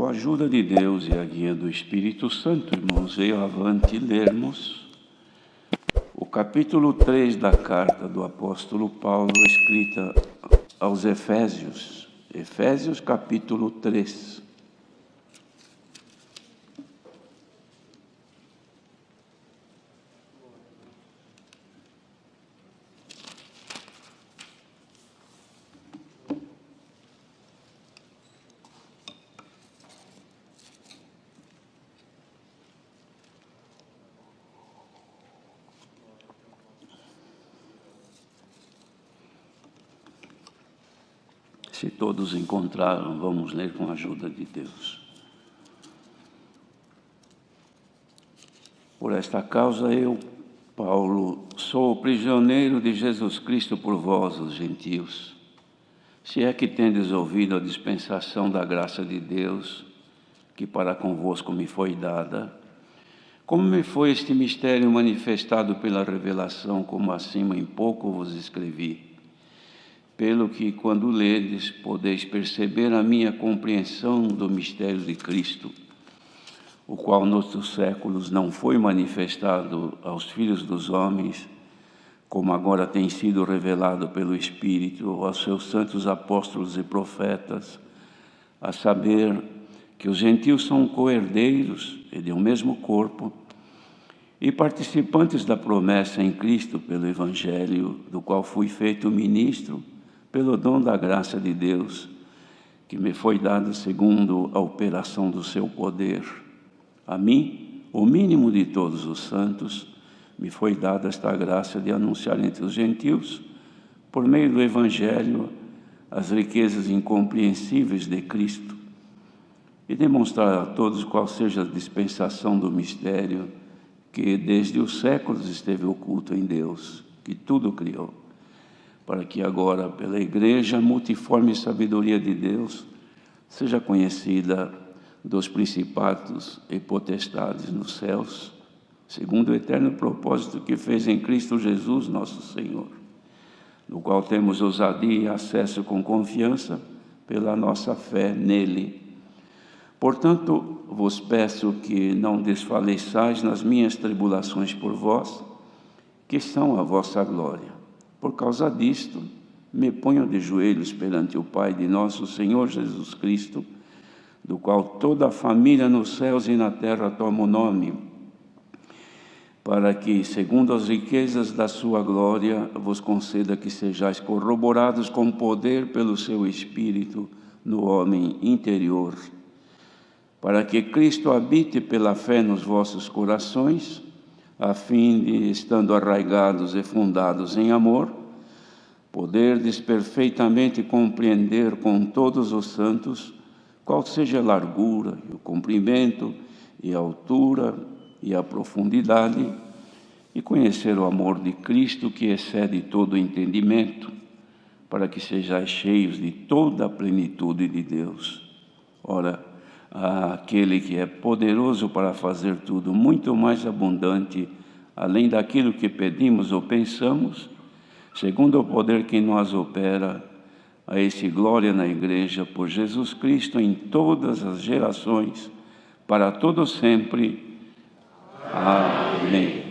Com a ajuda de Deus e a guia do Espírito Santo, irmãos, veio avante lermos o capítulo 3 da carta do apóstolo Paulo, escrita aos Efésios. Efésios, capítulo 3. Se todos encontraram, vamos ler com a ajuda de Deus. Por esta causa eu, Paulo, sou o prisioneiro de Jesus Cristo por vós, os gentios. Se é que tendes ouvido a dispensação da graça de Deus, que para convosco me foi dada, como me foi este mistério manifestado pela revelação, como acima em pouco vos escrevi, pelo que, quando ledes, podeis perceber a minha compreensão do mistério de Cristo, o qual noutros séculos não foi manifestado aos filhos dos homens, como agora tem sido revelado pelo Espírito aos seus santos apóstolos e profetas, a saber que os gentios são co-herdeiros e de um mesmo corpo, e participantes da promessa em Cristo pelo Evangelho, do qual fui feito ministro, pelo dom da graça de Deus, que me foi dado segundo a operação do seu poder. A mim, o mínimo de todos os santos, me foi dada esta graça de anunciar entre os gentios, por meio do Evangelho, as riquezas incompreensíveis de Cristo, e demonstrar a todos qual seja a dispensação do mistério que desde os séculos esteve oculto em Deus, que tudo criou, para que agora, pela Igreja, a multiforme sabedoria de Deus seja conhecida dos principados e potestades nos céus, segundo o eterno propósito que fez em Cristo Jesus, nosso Senhor, no qual temos ousadia e acesso com confiança pela nossa fé nele. Portanto, vos peço que não desfaleçais nas minhas tribulações por vós, que são a vossa glória. Por causa disto, me ponho de joelhos perante o Pai de nosso Senhor Jesus Cristo, do qual toda a família nos céus e na terra toma o nome, para que, segundo as riquezas da sua glória, vos conceda que sejais corroborados com poder pelo seu Espírito no homem interior, para que Cristo habite pela fé nos vossos corações, a fim de, estando arraigados e fundados em amor, poderdes perfeitamente compreender com todos os santos qual seja a largura, e o comprimento, e a altura, e a profundidade, e conhecer o amor de Cristo que excede todo o entendimento, para que sejais cheios de toda a plenitude de Deus. Ora, aquele que é poderoso para fazer tudo muito mais abundante, além daquilo que pedimos ou pensamos, segundo o poder que em nós opera, a esse glória na Igreja por Jesus Cristo em todas as gerações, para todo sempre. Amém.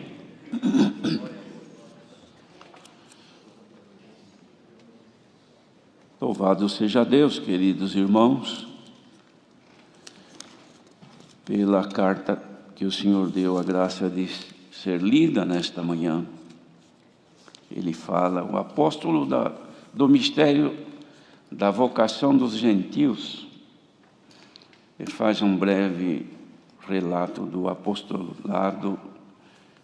Louvado seja Deus, queridos irmãos, pela carta que o Senhor deu a graça de ser lida nesta manhã. Ele fala, o apóstolo do mistério da vocação dos gentios. Ele faz um breve relato do apostolado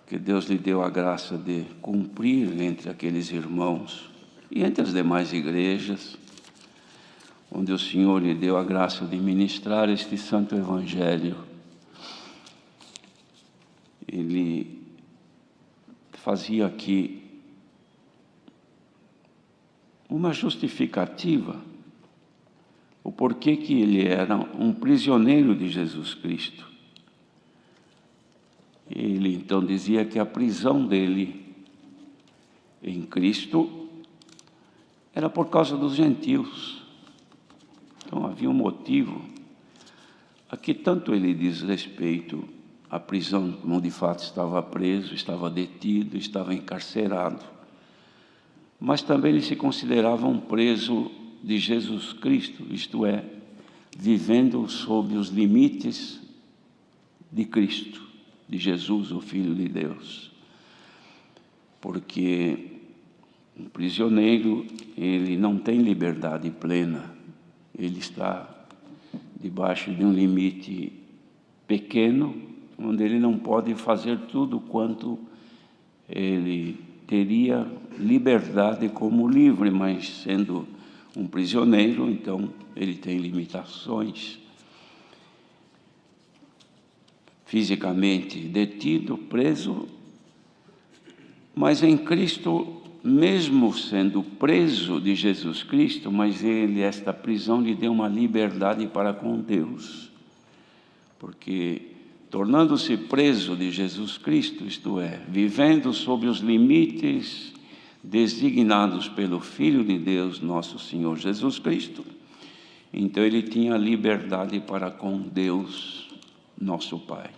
que Deus lhe deu a graça de cumprir entre aqueles irmãos e entre as demais igrejas, onde o Senhor lhe deu a graça de ministrar este santo evangelho. Ele fazia aqui uma justificativa, o porquê que ele era um prisioneiro de Jesus Cristo. Ele então dizia que a prisão dele em Cristo era por causa dos gentios. Então havia um motivo Aqui tanto ele diz respeito à prisão, como de fato estava preso, estava detido, estava encarcerado, mas também ele se considerava um preso de Jesus Cristo, isto é, vivendo sob os limites de Cristo, de Jesus, o Filho de Deus. Porque um prisioneiro, ele não tem liberdade plena, ele está debaixo de um limite pequeno, onde ele não pode fazer tudo quanto ele teria liberdade como livre, mas sendo um prisioneiro, então ele tem limitações. Fisicamente detido, preso, mas em Cristo, mesmo sendo preso de Jesus Cristo, mas esta prisão lhe deu uma liberdade para com Deus, porque tornando-se preso de Jesus Cristo, isto é, vivendo sob os limites designados pelo Filho de Deus, nosso Senhor Jesus Cristo, então ele tinha liberdade para com Deus, nosso Pai.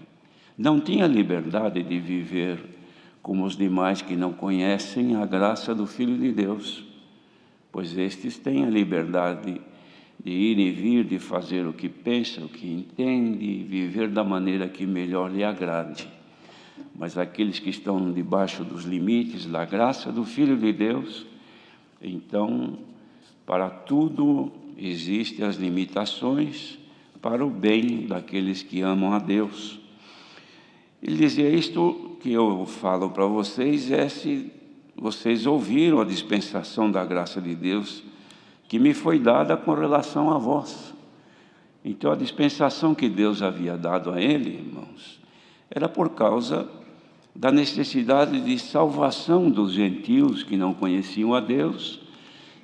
Não tinha liberdade de viver como os demais que não conhecem a graça do Filho de Deus, pois estes têm a liberdade de ir e vir, de fazer o que pensa, o que entende, viver da maneira que melhor lhe agrade. Mas aqueles que estão debaixo dos limites da graça do Filho de Deus, então, para tudo existem as limitações para o bem daqueles que amam a Deus. Ele dizia: isto que eu falo para vocês é se vocês ouviram a dispensação da graça de Deus que me foi dada com relação a vós. Então, a dispensação que Deus havia dado a ele, irmãos, era por causa da necessidade de salvação dos gentios que não conheciam a Deus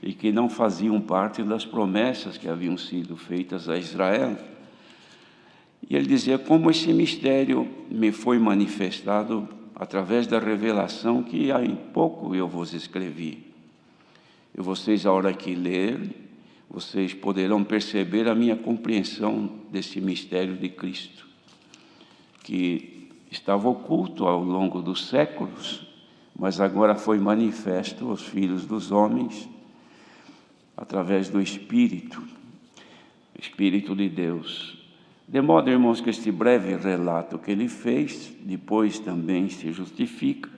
e que não faziam parte das promessas que haviam sido feitas a Israel. E ele dizia: como esse mistério me foi manifestado através da revelação que há em pouco eu vos escrevi. E vocês, a hora que lerem, vocês poderão perceber a minha compreensão desse mistério de Cristo, que estava oculto ao longo dos séculos, mas agora foi manifesto aos filhos dos homens, através do Espírito de Deus. De modo, irmãos, que este breve relato que ele fez, depois também se justifica,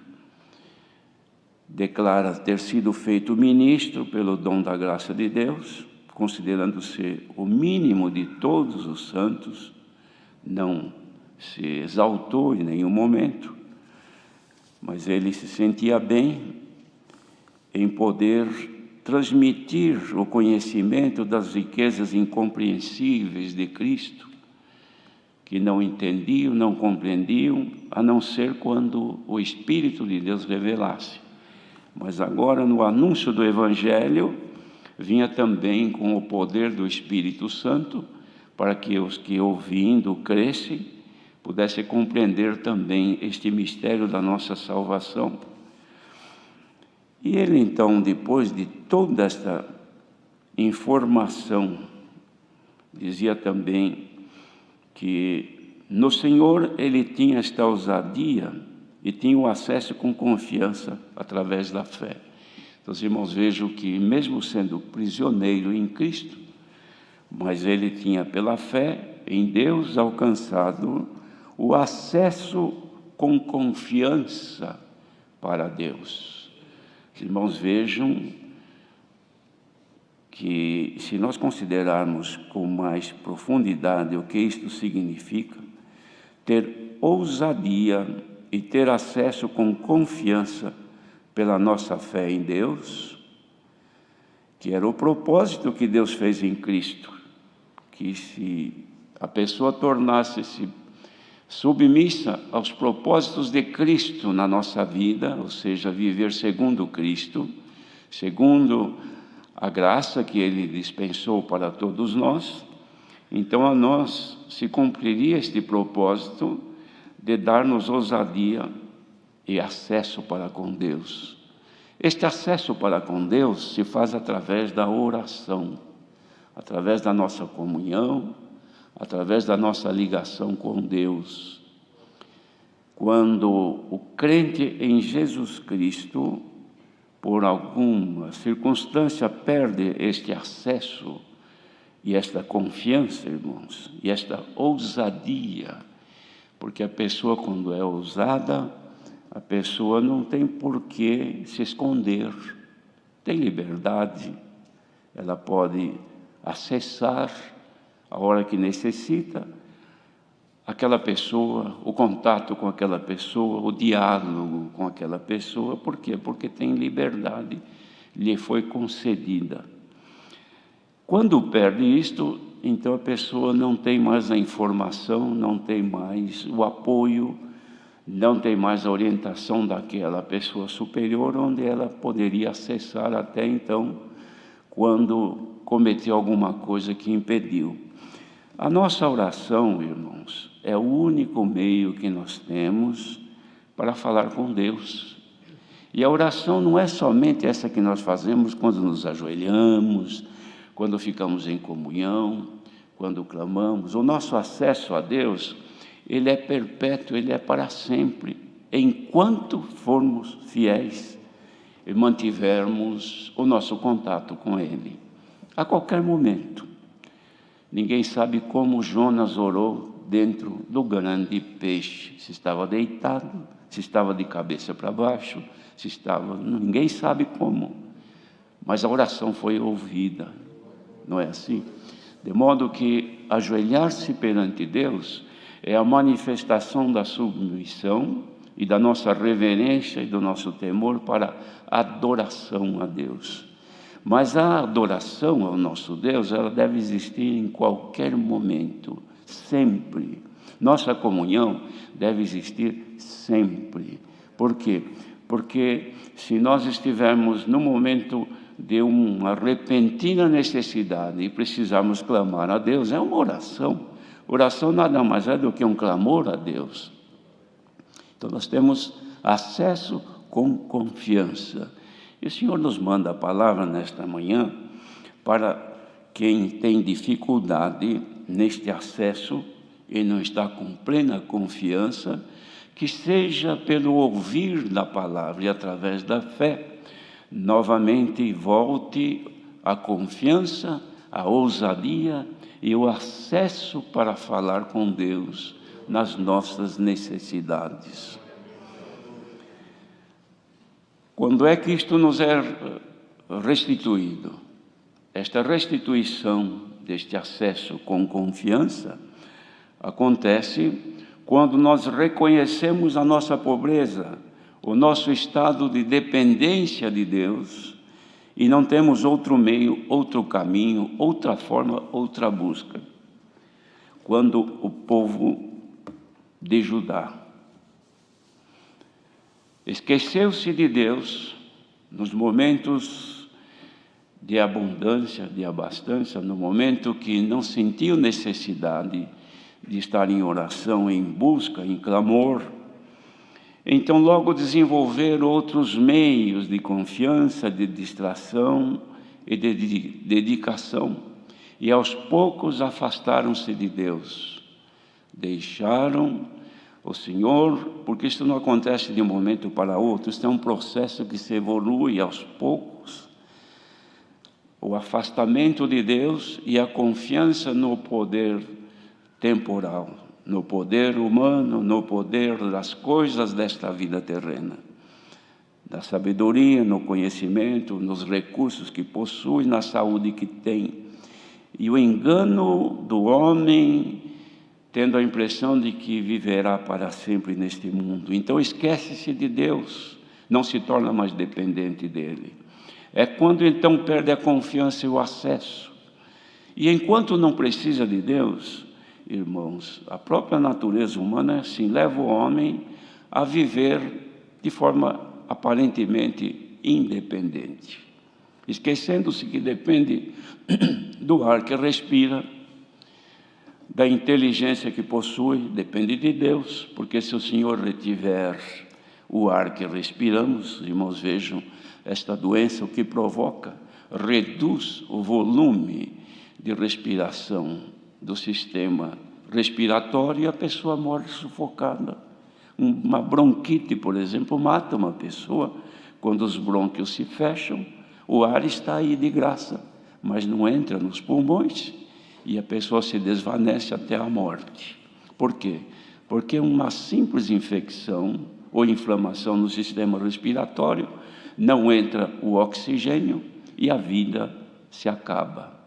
declara ter sido feito ministro pelo dom da graça de Deus, considerando-se o mínimo de todos os santos, não se exaltou em nenhum momento, mas ele se sentia bem em poder transmitir o conhecimento das riquezas incompreensíveis de Cristo, que não entendiam, não compreendiam, a não ser quando o Espírito de Deus revelasse. Mas agora, no anúncio do Evangelho, vinha também com o poder do Espírito Santo, para que os que ouvindo crescem, pudessem compreender também este mistério da nossa salvação. E ele então, depois de toda esta informação, dizia também que no Senhor ele tinha esta ousadia e tinha o acesso com confiança através da fé. Então, os irmãos, vejam que mesmo sendo prisioneiro em Cristo, mas ele tinha pela fé em Deus alcançado o acesso com confiança para Deus. Os irmãos, vejam que se nós considerarmos com mais profundidade o que isto significa, ter ousadia e ter acesso com confiança pela nossa fé em Deus, que era o propósito que Deus fez em Cristo, que se a pessoa tornasse-se submissa aos propósitos de Cristo na nossa vida, ou seja, viver segundo Cristo, segundo a graça que Ele dispensou para todos nós, então a nós se cumpriria este propósito de dar-nos ousadia e acesso para com Deus. Este acesso para com Deus se faz através da oração, através da nossa comunhão, através da nossa ligação com Deus. Quando o crente em Jesus Cristo, por alguma circunstância, perde este acesso e esta confiança, irmãos, e esta ousadia, porque a pessoa, quando é ousada, a pessoa não tem por que se esconder, tem liberdade, ela pode acessar a hora que necessita aquela pessoa, o contato com aquela pessoa, o diálogo com aquela pessoa. Por quê? Porque tem liberdade, lhe foi concedida. Quando perde isto, então a pessoa não tem mais a informação, não tem mais o apoio, não tem mais a orientação daquela pessoa superior, onde ela poderia acessar até então, quando cometeu alguma coisa que impediu. A nossa oração, irmãos, é o único meio que nós temos para falar com Deus. E a oração não é somente essa que nós fazemos quando nos ajoelhamos, quando ficamos em comunhão, quando clamamos. O nosso acesso a Deus, ele é perpétuo, ele é para sempre, enquanto formos fiéis e mantivermos o nosso contato com Ele, a qualquer momento. Ninguém sabe como Jonas orou dentro do grande peixe, se estava deitado, se estava de cabeça para baixo, ninguém sabe como, mas a oração foi ouvida, não é assim? De modo que ajoelhar-se perante Deus é a manifestação da submissão e da nossa reverência e do nosso temor para a adoração a Deus. Mas a adoração ao nosso Deus, ela deve existir em qualquer momento, sempre. Nossa comunhão deve existir sempre. Por quê? Porque se nós estivermos no momento de uma repentina necessidade e precisarmos clamar a Deus, é uma oração. Oração nada mais é do que um clamor a Deus. Então nós temos acesso com confiança. E o Senhor nos manda a palavra nesta manhã para quem tem dificuldade neste acesso e não está com plena confiança, que seja pelo ouvir da palavra e através da fé, novamente volte a confiança, a ousadia e o acesso para falar com Deus nas nossas necessidades. Quando é que isto nos é restituído? Esta restituição deste acesso com confiança acontece quando nós reconhecemos a nossa pobreza, o nosso estado de dependência de Deus, e não temos outro meio, outro caminho, outra forma, outra busca. Quando o povo de Judá esqueceu-se de Deus nos momentos de abundância, de abastança, no momento que não sentiu necessidade de estar em oração, em busca, em clamor, então logo desenvolver outros meios de confiança, de distração e de dedicação. E aos poucos afastaram-se de Deus, deixaram o Senhor, porque isso não acontece de um momento para outro, isso é um processo que se evolui aos poucos. O afastamento de Deus e a confiança no poder temporal, no poder humano, no poder das coisas desta vida terrena, da sabedoria, no conhecimento, nos recursos que possui, na saúde que tem. E o engano do homem, tendo a impressão de que viverá para sempre neste mundo. Então esquece-se de Deus, não se torna mais dependente dele. É quando então perde a confiança e o acesso. E enquanto não precisa de Deus, irmãos, a própria natureza humana assim leva o homem a viver de forma aparentemente independente, esquecendo-se que depende do ar que respira, da inteligência que possui, depende de Deus, porque se o Senhor retiver o ar que respiramos, irmãos, vejam, esta doença o que provoca, reduz o volume de respiração do sistema respiratório e a pessoa morre sufocada. Uma bronquite, por exemplo, mata uma pessoa. Quando os brônquios se fecham, o ar está aí de graça, mas não entra nos pulmões e a pessoa se desvanece até a morte. Por quê? Porque uma simples infecção ou inflamação no sistema respiratório, não entra o oxigênio e a vida se acaba.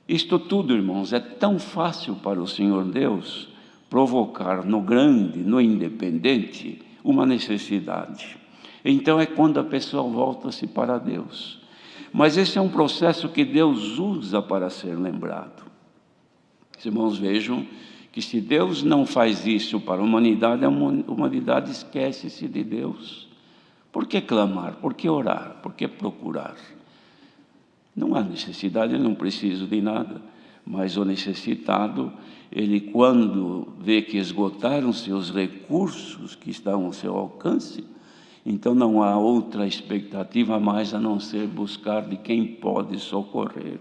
Isto tudo, irmãos, é tão fácil para o Senhor Deus provocar no grande, no independente, uma necessidade. Então é quando a pessoa volta-se para Deus. Mas esse é um processo que Deus usa para ser lembrado. Os irmãos vejam que se Deus não faz isso para a humanidade esquece-se de Deus. Por que clamar? Por que orar? Por que procurar? Não há necessidade, eu não preciso de nada, mas o necessitado, ele quando vê que esgotaram seus recursos que estão ao seu alcance, então não há outra expectativa mais a não ser buscar de quem pode socorrer.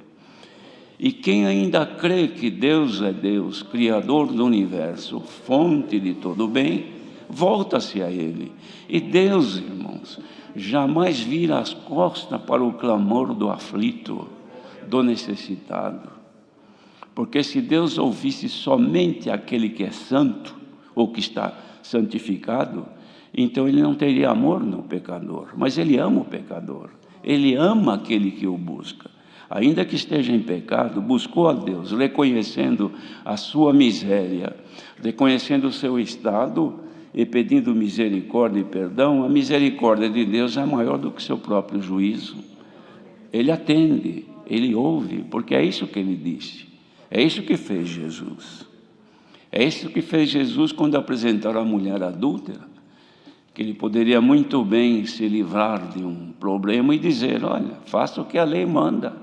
E quem ainda crê que Deus é Deus, Criador do universo, fonte de todo bem, volta-se a Ele. E Deus, irmãos, jamais vira as costas para o clamor do aflito, do necessitado. Porque se Deus ouvisse somente aquele que é santo, ou que está santificado, então Ele não teria amor no pecador. Mas Ele ama o pecador, Ele ama aquele que o busca. Ainda que esteja em pecado, buscou a Deus, reconhecendo a sua miséria, reconhecendo o seu estado e pedindo misericórdia e perdão. A misericórdia de Deus é maior do que seu próprio juízo. Ele atende, Ele ouve, porque é isso que Ele disse. É isso que fez Jesus. É isso que fez Jesus quando apresentaram a mulher adúltera, que Ele poderia muito bem se livrar de um problema e dizer: olha, faça o que a lei manda.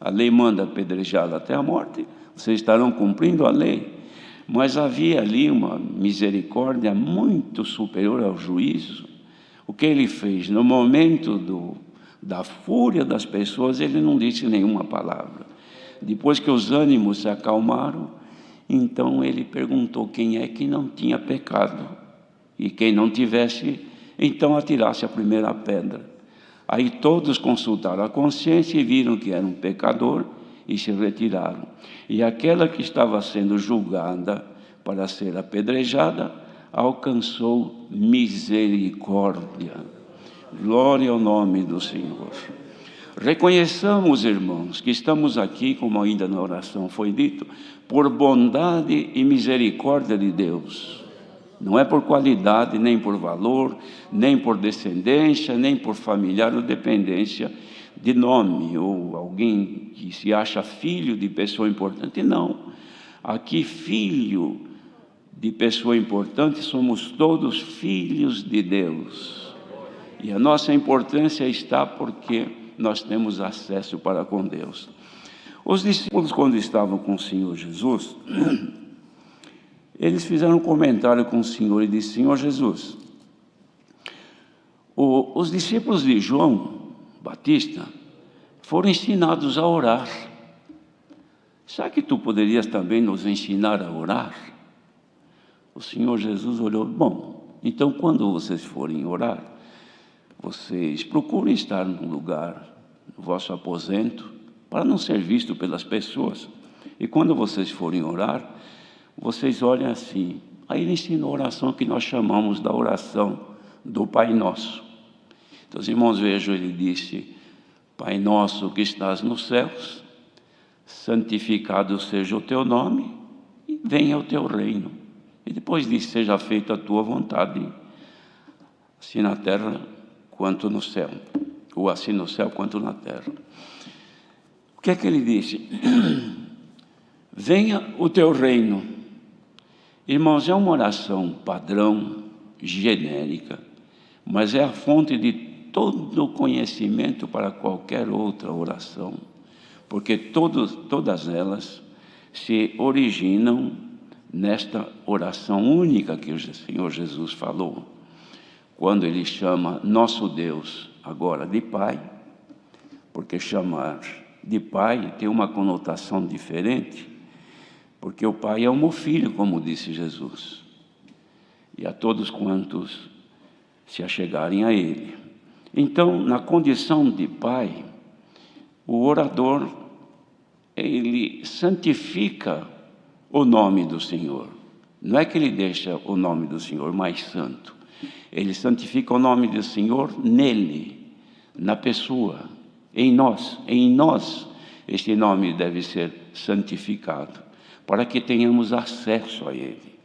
A lei manda apedrejá-la até a morte, vocês estarão cumprindo a lei. Mas havia ali uma misericórdia muito superior ao juízo. O que Ele fez? No momento da fúria das pessoas, Ele não disse nenhuma palavra. Depois que os ânimos se acalmaram, então Ele perguntou quem é que não tinha pecado. E quem não tivesse, então atirasse a primeira pedra. Aí todos consultaram a consciência e viram que era um pecador e se retiraram. E aquela que estava sendo julgada para ser apedrejada, alcançou misericórdia. Glória ao nome do Senhor. Reconheçamos, irmãos, que estamos aqui, como ainda na oração foi dito, por bondade e misericórdia de Deus. Não é por qualidade, nem por valor, nem por descendência, nem por familiar ou dependência de nome, ou alguém que se acha filho de pessoa importante. Não. Aqui, filho de pessoa importante, somos todos filhos de Deus. E a nossa importância está porque nós temos acesso para com Deus. Os discípulos, quando estavam com o Senhor Jesus, eles fizeram um comentário com o Senhor e disse: Senhor Jesus, os discípulos de João Batista foram ensinados a orar. Será que tu poderias também nos ensinar a orar? O Senhor Jesus olhou: bom, então quando vocês forem orar, vocês procurem estar num lugar, no vosso aposento, para não ser visto pelas pessoas. E quando vocês forem orar, vocês olhem assim. Aí ele ensinou a oração que nós chamamos da oração do Pai Nosso. Então, os irmãos, vejam, ele disse: Pai nosso que estás nos céus, santificado seja o teu nome e venha o teu reino. E depois disse: seja feita a tua vontade, assim na terra quanto no céu, ou assim no céu quanto na terra. O que é que ele disse? Venha o teu reino. Irmãos, é uma oração padrão, genérica, mas é a fonte de todo o conhecimento para qualquer outra oração, porque todas elas se originam nesta oração única que o Senhor Jesus falou, quando Ele chama nosso Deus agora de Pai, porque chamar de Pai tem uma conotação diferente porque o Pai ama o Filho, como disse Jesus, e a todos quantos se achegarem a Ele. Então, na condição de Pai, o orador, ele santifica o nome do Senhor. Não é que ele deixa o nome do Senhor mais santo, ele santifica o nome do Senhor nele, na pessoa, em nós. Em nós, este nome deve ser santificado, para que tenhamos acesso a Ele.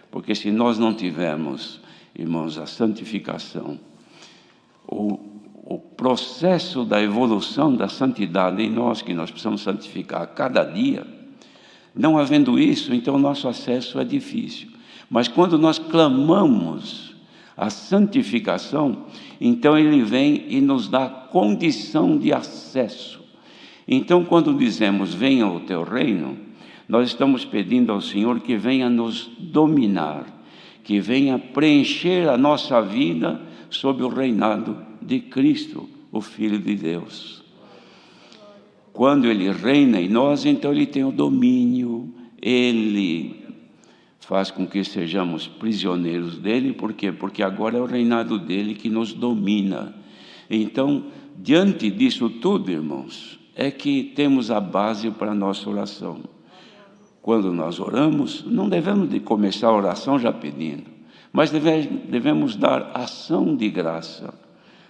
Porque se nós não tivermos, irmãos, a santificação, o processo da evolução da santidade em nós, que nós precisamos santificar a cada dia, não havendo isso, então o nosso acesso é difícil. Mas quando nós clamamos a santificação, então Ele vem e nos dá condição de acesso. Então, quando dizemos, venha o teu reino, nós estamos pedindo ao Senhor que venha nos dominar, que venha preencher a nossa vida sob o reinado de Cristo, o Filho de Deus. Quando Ele reina em nós, então Ele tem o domínio, Ele faz com que sejamos prisioneiros dEle. Por quê? Porque agora é o reinado dEle que nos domina. Então, diante disso tudo, irmãos, é que temos a base para a nossa oração. Quando nós oramos, não devemos de começar a oração já pedindo, mas devemos dar ação de graça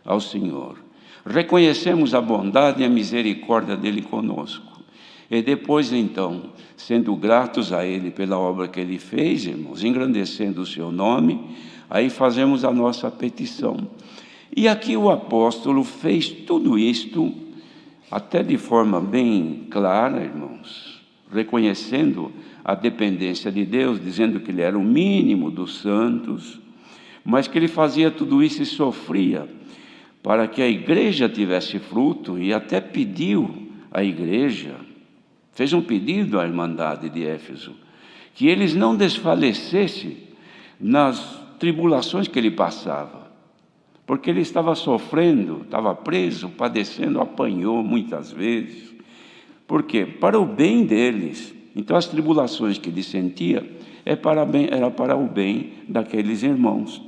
ao Senhor. Reconhecemos a bondade e a misericórdia dEle conosco. E depois, então, sendo gratos a Ele pela obra que Ele fez, irmãos, engrandecendo o seu nome, aí fazemos a nossa petição. E aqui o apóstolo fez tudo isto, até de forma bem clara, irmãos, reconhecendo a dependência de Deus, dizendo que Ele era o mínimo dos santos, mas que Ele fazia tudo isso e sofria para que a igreja tivesse fruto, e até pediu à igreja, fez um pedido à Irmandade de Éfeso, que eles não desfalecessem nas tribulações que ele passava, porque ele estava sofrendo, estava preso, padecendo, apanhou muitas vezes. Por quê? Para o bem deles. Então as tribulações que ele sentia era para o bem daqueles irmãos,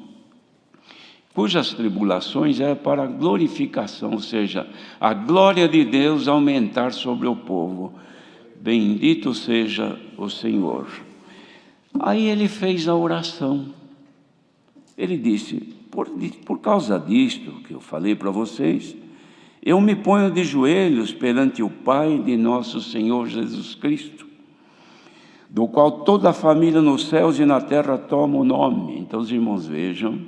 cujas tribulações eram para a glorificação, ou seja, a glória de Deus aumentar sobre o povo. Bendito seja o Senhor. Aí ele fez a oração. Ele disse, por causa disto que eu falei para vocês, eu me ponho de joelhos perante o Pai de nosso Senhor Jesus Cristo, do qual toda a família nos céus e na terra toma o nome. Então os irmãos vejam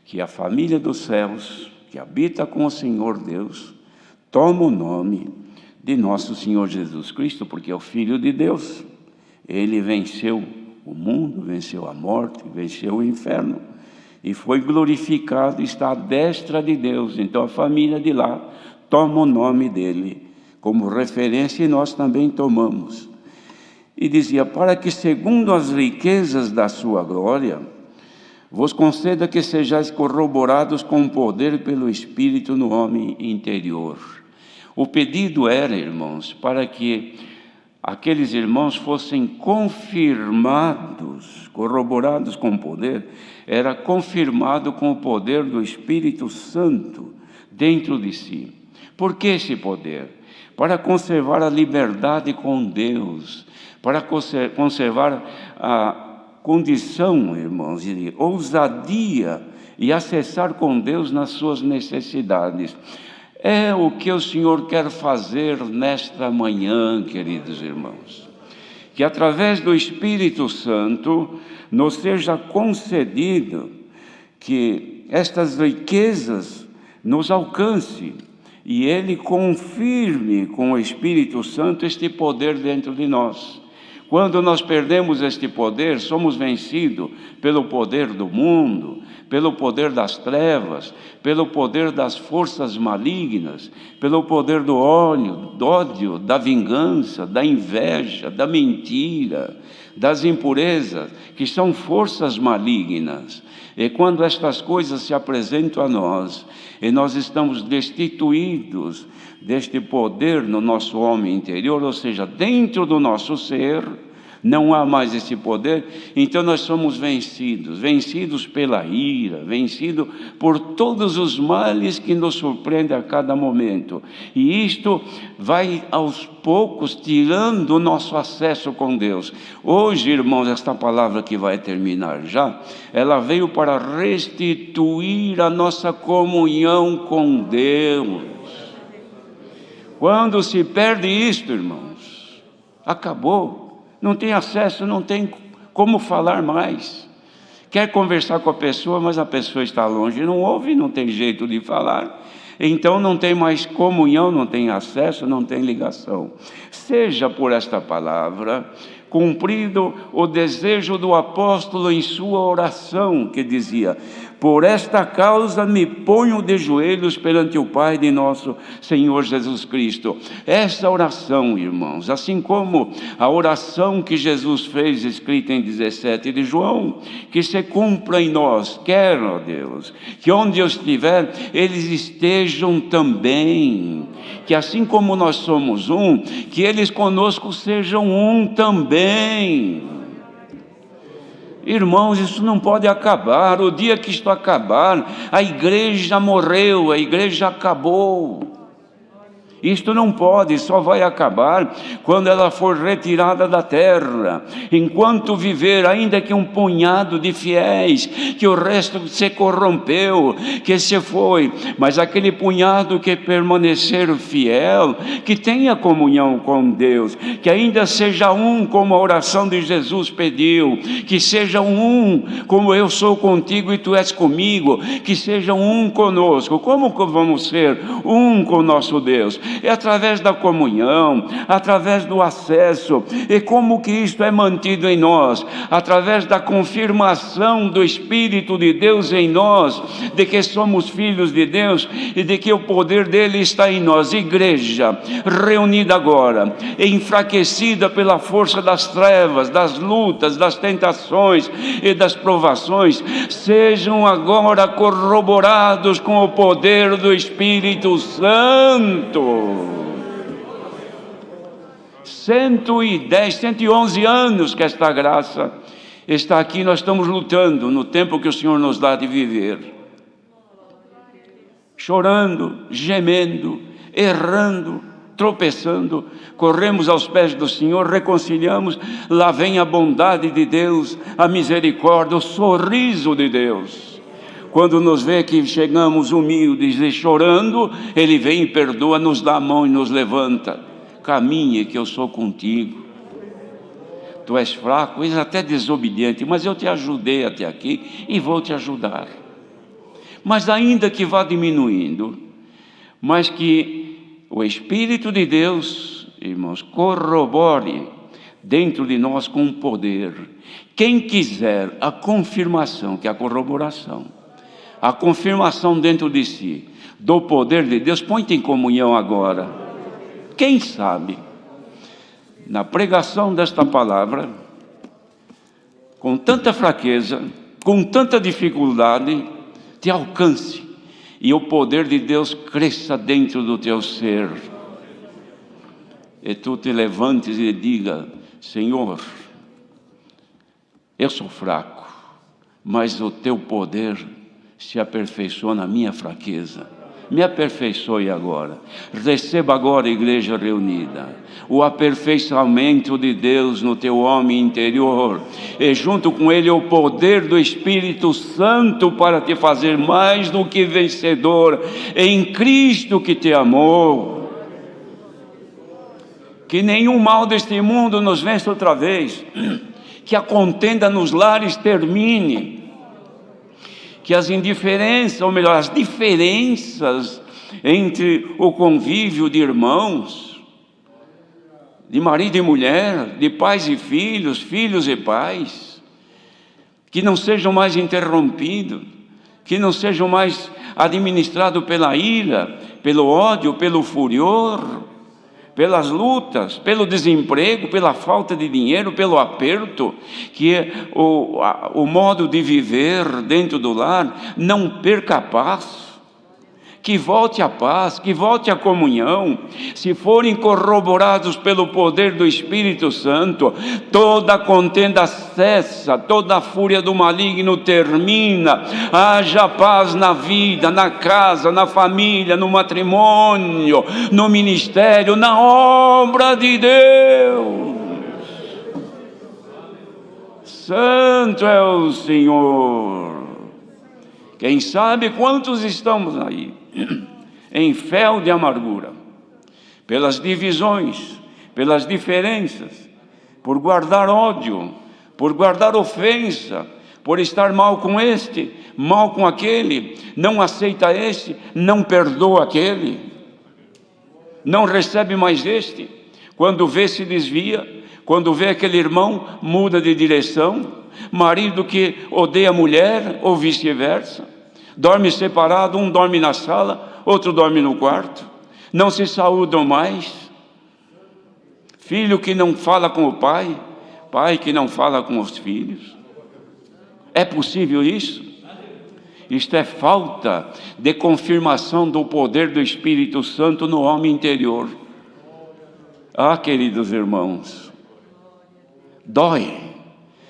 que a família dos céus, que habita com o Senhor Deus, toma o nome de nosso Senhor Jesus Cristo, porque é o Filho de Deus. Ele venceu o mundo, venceu a morte, venceu o inferno, e foi glorificado, está à destra de Deus. Então a família de lá toma o nome dele como referência, e nós também tomamos. E dizia, para que segundo as riquezas da sua glória, vos conceda que sejais corroborados com poder pelo Espírito no homem interior. O pedido era, irmãos, para que aqueles irmãos fossem confirmados, corroborados com poder, era confirmado com o poder do Espírito Santo dentro de si. Por que esse poder? Para conservar a liberdade com Deus, para conservar a condição, irmãos, de ousadia e acessar com Deus nas suas necessidades. É o que o Senhor quer fazer nesta manhã, queridos irmãos. Que através do Espírito Santo nos seja concedido que estas riquezas nos alcance e Ele confirme com o Espírito Santo este poder dentro de nós. Quando nós perdemos este poder, somos vencidos pelo poder do mundo, pelo poder das trevas, pelo poder das forças malignas, pelo poder do ódio, da vingança, da inveja, da mentira, das impurezas, que são forças malignas. E quando estas coisas se apresentam a nós, e nós estamos destituídos deste poder no nosso homem interior, ou seja, dentro do nosso ser, Não há mais esse poder, então nós somos vencidos pela ira, vencidos por todos os males que nos surpreendem a cada momento. E isto vai aos poucos tirando o nosso acesso com Deus. Hoje, irmãos, esta palavra que vai terminar já, ela veio para restituir a nossa comunhão com Deus. Quando se perde isto, irmãos, acabou. Não tem acesso, não tem como falar mais. Quer conversar com a pessoa, mas a pessoa está longe, não ouve, não tem jeito de falar. Então não tem mais comunhão, não tem acesso, não tem ligação. Seja por esta palavra cumprido o desejo do apóstolo em sua oração, que dizia: por esta causa me ponho de joelhos perante o Pai de nosso Senhor Jesus Cristo. Essa oração, irmãos, assim como a oração que Jesus fez, escrita em 17 de João, que se cumpra em nós, quer, ó Deus, que onde eu estiver, eles estejam também, que assim como nós somos um, que eles conosco sejam um também. Irmãos, isso não pode acabar. O dia que isto acabar, a igreja morreu, a igreja acabou. Isto não pode, só vai acabar quando ela for retirada da terra. Enquanto viver, ainda que um punhado de fiéis, que o resto se corrompeu, que se foi, mas aquele punhado que permanecer fiel, que tenha comunhão com Deus, que ainda seja um como a oração de Jesus pediu, que seja um como eu sou contigo e tu és comigo, que seja um conosco. Como vamos ser um com nosso Deus? É através da comunhão, através do acesso. E como que isto é mantido em nós? Através da confirmação do Espírito de Deus em nós, de que somos filhos de Deus e de que o poder dele está em nós. Igreja reunida agora, enfraquecida pela força das trevas, das lutas, das tentações e das provações, sejam agora corroborados com o poder do Espírito Santo. 111 anos que esta graça está aqui, nós estamos lutando no tempo que o Senhor nos dá de viver, chorando, gemendo, errando, tropeçando, corremos aos pés do Senhor, reconciliamos, lá vem a bondade de Deus, a misericórdia, o sorriso de Deus. Quando nos vê que chegamos humildes e chorando, Ele vem e perdoa, nos dá a mão e nos levanta. Caminhe que eu sou contigo. Tu és fraco, és até desobediente, mas eu te ajudei até aqui e vou te ajudar. Mas ainda que vá diminuindo, mas que o Espírito de Deus, irmãos, corrobore dentro de nós com poder. Quem quiser a confirmação, que é a corroboração, a confirmação dentro de si do poder de Deus, põe-te em comunhão agora. Quem sabe, na pregação desta palavra, com tanta fraqueza, com tanta dificuldade, te alcance e o poder de Deus cresça dentro do teu ser. E tu te levantes e diga: Senhor, eu sou fraco, mas o teu poder se aperfeiçoa na minha fraqueza. Me aperfeiçoe agora. Receba agora, igreja reunida, o aperfeiçoamento de Deus no teu homem interior, e junto com ele o poder do Espírito Santo para te fazer mais do que vencedor em Cristo que te amou. Que nenhum mal deste mundo nos vença outra vez, que a contenda nos lares termine, que as indiferenças, ou melhor, as diferenças entre o convívio de irmãos, de marido e mulher, de pais e filhos, filhos e pais, que não sejam mais interrompidos, que não sejam mais administrados pela ira, pelo ódio, pelo furor, pelas lutas, pelo desemprego, pela falta de dinheiro, pelo aperto, que é o modo de viver dentro do lar não perca a paz, que volte a paz, que volte a comunhão. Se forem corroborados pelo poder do Espírito Santo, toda contenda cessa, toda a fúria do maligno termina, haja paz na vida, na casa, na família, no matrimônio, no ministério, na obra de Deus. Santo é o Senhor. Quem sabe quantos estamos aí em fel de amargura, pelas divisões, pelas diferenças, por guardar ódio, por guardar ofensa, por estar mal com este, mal com aquele, não aceita este, não perdoa aquele, não recebe mais este, quando vê se desvia, quando vê aquele irmão muda de direção, marido que odeia a mulher ou vice-versa, dorme separado, um dorme na sala, outro dorme no quarto, não se saúdam mais, filho que não fala com o pai, pai que não fala com os filhos. É possível isso? Isto é falta de confirmação do poder do Espírito Santo no homem interior. Ah, queridos irmãos, dói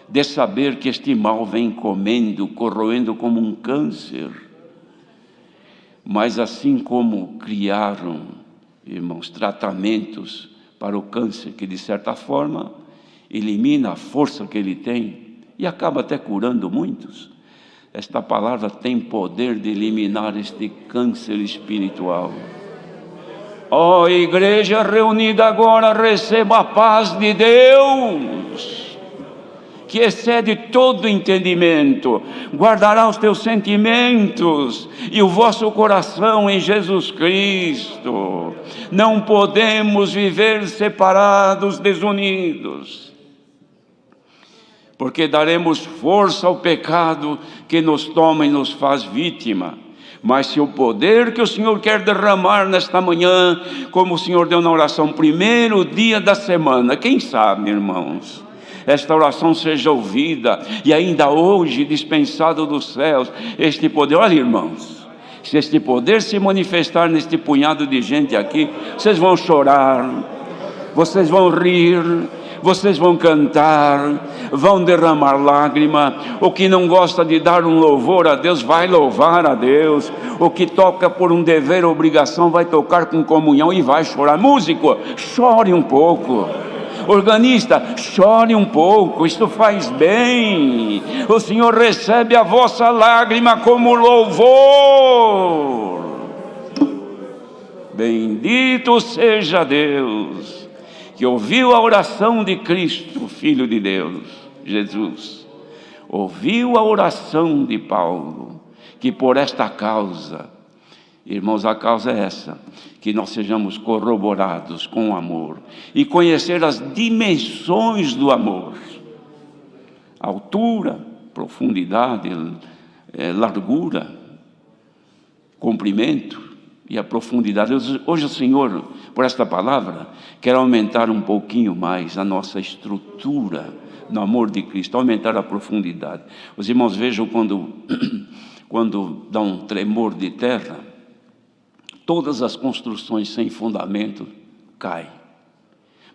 de saber que este mal vem comendo, corroendo como um câncer. Mas assim como criaram, irmãos, tratamentos para o câncer, que de certa forma elimina a força que ele tem e acaba até curando muitos, esta palavra tem poder de eliminar este câncer espiritual. Ó igreja reunida agora, receba a paz de Deus, que excede todo entendimento, guardará os teus sentimentos e o vosso coração em Jesus Cristo. Não podemos viver separados, desunidos, porque daremos força ao pecado que nos toma e nos faz vítima. Mas se o poder que o Senhor quer derramar nesta manhã, como o Senhor deu na oração, primeiro dia da semana, quem sabe, irmãos, esta oração seja ouvida e ainda hoje dispensado dos céus este poder. Olha, irmãos, se este poder se manifestar neste punhado de gente aqui, vocês vão chorar, vocês vão rir, vocês vão cantar, vão derramar lágrima. O que não gosta de dar um louvor a Deus, vai louvar a Deus. O que toca por um dever, obrigação, vai tocar com comunhão e vai chorar. Músico, chore um pouco. Organista, chore um pouco, isto faz bem. O Senhor recebe a vossa lágrima como louvor. Bendito seja Deus, que ouviu a oração de Cristo, Filho de Deus, Jesus. Ouviu a oração de Paulo, que por esta causa, irmãos, a causa é essa, que nós sejamos corroborados com o amor e conhecer as dimensões do amor, altura, profundidade, largura, comprimento e a profundidade. Hoje o Senhor, por esta palavra, quer aumentar um pouquinho mais a nossa estrutura no amor de Cristo, aumentar a profundidade. Os irmãos vejam quando dá um tremor de terra, todas as construções sem fundamento caem,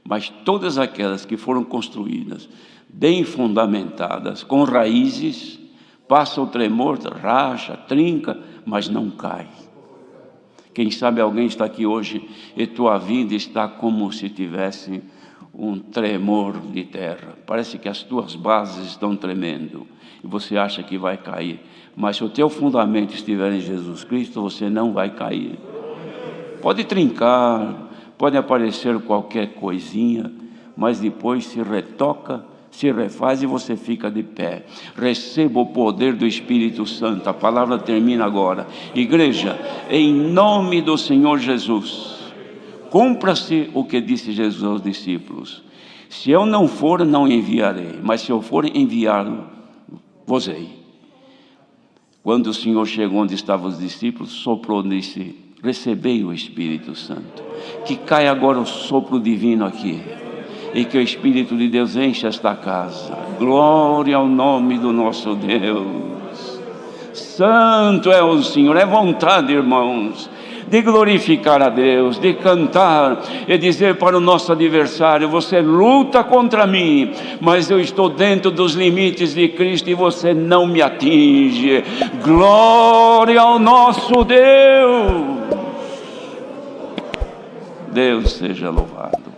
mas todas aquelas que foram construídas, bem fundamentadas, com raízes, passa o tremor, racha, trinca, mas não cai. Quem sabe alguém está aqui hoje e tua vida está como se tivesse um tremor de terra, parece que as tuas bases estão tremendo e você acha que vai cair, mas se o teu fundamento estiver em Jesus Cristo, você não vai cair. Pode trincar, pode aparecer qualquer coisinha, mas depois se retoca, se refaz e você fica de pé. Receba o poder do Espírito Santo. A palavra termina agora. Igreja, em nome do Senhor Jesus, cumpra-se o que disse Jesus aos discípulos: se eu não for, não enviarei, mas se eu for enviá-lo-vos-ei. Quando o Senhor chegou onde estavam os discípulos, soprou e disse: recebei o Espírito Santo. Que caia agora o sopro divino aqui e que o Espírito de Deus encha esta casa. Glória ao nome do nosso Deus. Santo é o Senhor. É vontade, irmãos, de glorificar a Deus, de cantar e dizer para o nosso adversário: você luta contra mim, mas eu estou dentro dos limites de Cristo e você não me atinge. Glória ao nosso Deus. Deus seja louvado.